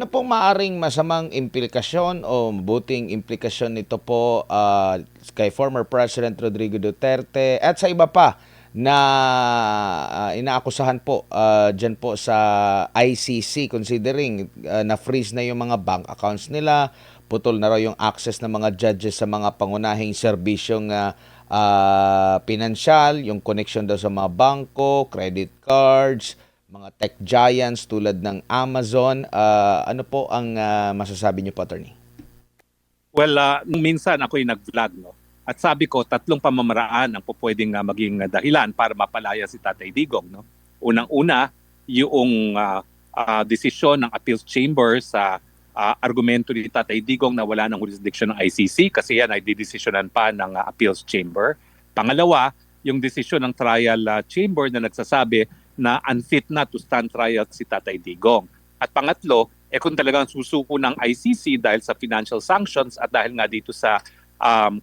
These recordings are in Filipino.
ano pong maaring masamang implikasyon o buting implikasyon nito po kay former President Rodrigo Duterte at sa iba pa na inaakusahan po dyan po sa ICC considering na-freeze na yung mga bank accounts nila, putol na raw yung access ng mga judges sa mga pangunahing serbisyong pinansyal, yung connection daw sa mga bangko, credit cards, mga tech giants tulad ng Amazon. Ano po ang masasabi niyo po, Attorney? Well, nung minsan ako'y nag-vlog, no? At sabi ko, tatlong pamamaraan ang pwedeng maging dahilan para mapalaya si Tatay Digong. No? Unang-una, yung desisyon ng Appeals Chamber sa argumento ni Tatay Digong na wala ng jurisdiction ng ICC kasi yan ay didesisyonan pa ng Appeals Chamber. Pangalawa, yung desisyon ng Trial Chamber na nagsasabi na unfit na to stand trial si Tatay Digong. At pangatlo, kung talagang susuko ng ICC dahil sa financial sanctions at dahil nga dito sa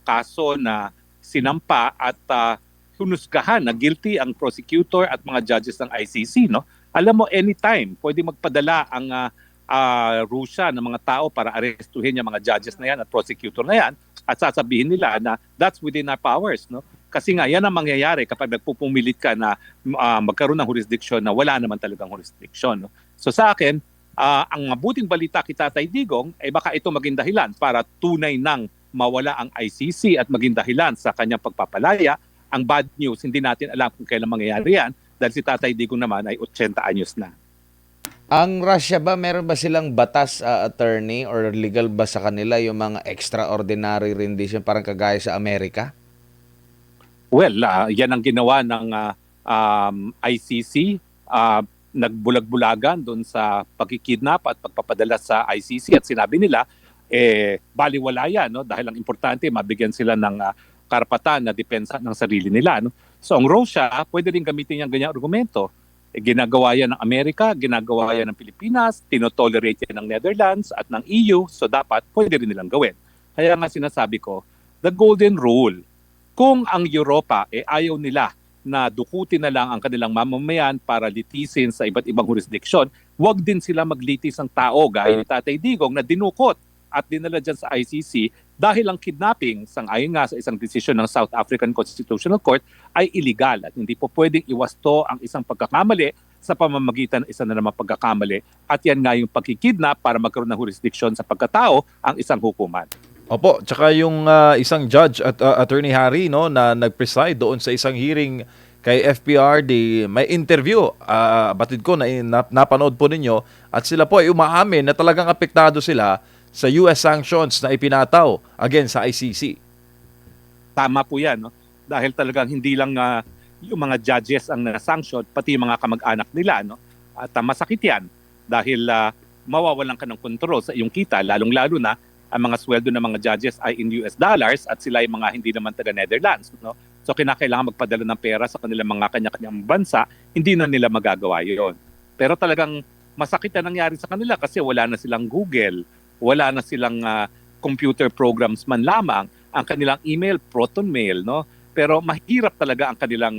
kaso na sinampa at hunusgahan na guilty ang prosecutor at mga judges ng ICC, no? Alam mo, anytime pwede magpadala ang Russia ng mga tao para arestuhin yung mga judges na yan at prosecutor na yan at sasabihin nila na that's within our powers, no? Kasi nga yan ang mangyayari kapag nagpupumilit ka na magkaroon ng jurisdiction na wala naman talagang jurisdiction, no? So sa akin, ang mabuting balita kay Tatay Digong ay baka ito maging dahilan para tunay nang mawala ang ICC at maging dahilan sa kanyang pagpapalaya. Ang bad news, hindi natin alam kung kailan mangyayari yan dahil si Tatay Digong naman ay 80 anyos na. Ang Russia ba, meron ba silang batas, attorney, or legal ba sa kanila yung mga extraordinary rendition parang kagaya sa Amerika? Well, yan ang ginawa ng ICC. Nagbulag-bulagan doon sa pagkikidnap at pagpapadala sa ICC at sinabi nila, baliwala yan, no? Dahil ang importante, mabigyan sila ng karapatan na depensa ng sarili nila. No? So ang Russia, pwede rin gamitin yung ganyang argumento. Ginagawa yan ng Amerika, ginagawa yan ng Pilipinas, tinotolerate yan ng Netherlands at ng EU, so dapat pwede rin nilang gawin. Kaya nga sinasabi ko, the golden rule, kung ang Europa ayaw nila na dukutin na lang ang kanilang mamamayan para litisin sa iba't ibang jurisdiction, huwag din sila maglitis ng tao gaya ni Tatay Digong na dinukot at dinala dyan sa ICC dahil ang kidnapping, sang-ayon nga sa isang desisyon ng South African Constitutional Court, ay illegal at hindi po pwedeng iwasto ang isang pagkakamali sa pamamagitan ng isa na naman pagkakamali at yan nga yung pagkikidnap para magkaroon ng jurisdiction sa pagkatao ang isang hukuman. Opo, tsaka yung isang judge at Attorney Harry, no, na nag-preside doon sa isang hearing kay FPRD, may interview, batid ko na napanood po ninyo, at sila po ay umaamin na talagang apektado sila sa US sanctions na ipinataw against sa ICC. Tama po yan, no? Dahil talagang hindi lang yung mga judges ang na-sanction, pati yung mga kamag-anak nila, no? At masakit yan dahil mawawalan ka ng kontrol sa iyong kita, lalong-lalo na ang mga sweldo ng mga judges ay in US dollars at sila ay mga hindi naman taga-Netherlands, no? So kinakailangan magpadala ng pera sa kanilang mga kanya-kanyang bansa, hindi na nila magagawa yun. Pero talagang masakit na nangyari sa kanila kasi wala na silang Google, wala na silang computer programs man lamang, ang kanilang email, proton mail, no? Pero mahirap talaga ang kanilang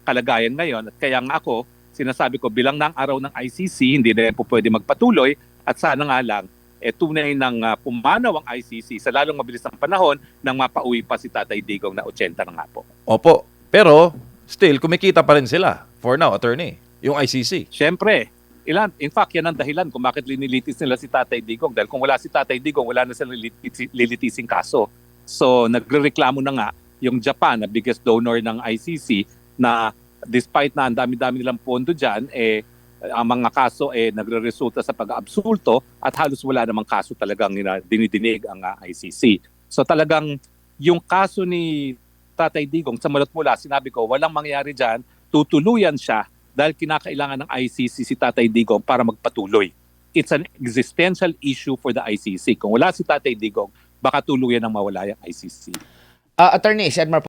kalagayan ngayon at kaya nga ako, sinasabi ko bilang ng araw ng ICC, hindi na po pwede magpatuloy at sana nga lang tunay nang pumanaw ang ICC sa lalong mabilis ng panahon nang mapauwi pa si Tatay Digong na 80 na nga po. Opo, pero still kumikita pa rin sila for now, Attorney, yung ICC. Siyempre, in fact, yan ang dahilan kung bakit linilitis nila si Tatay Digong. Dahil kung wala si Tatay Digong, wala na silang lilitising kaso. So, nagrereklamo na nga yung Japan, na biggest donor ng ICC, na despite na ang dami-dami nilang pondo dyan, ang mga kaso nagre-resulta sa pag-aabsulto at halos wala namang kaso talagang dinidinig ang ICC. So talagang yung kaso ni Tatay Digong, sa mulot mula, sinabi ko, walang mangyayari dyan, tutuluyan siya dahil kinakailangan ng ICC si Tatay Digong para magpatuloy. It's an existential issue for the ICC. Kung wala si Tatay Digong, baka tuluyan ang mawala yung ICC. Attorney, si Edmar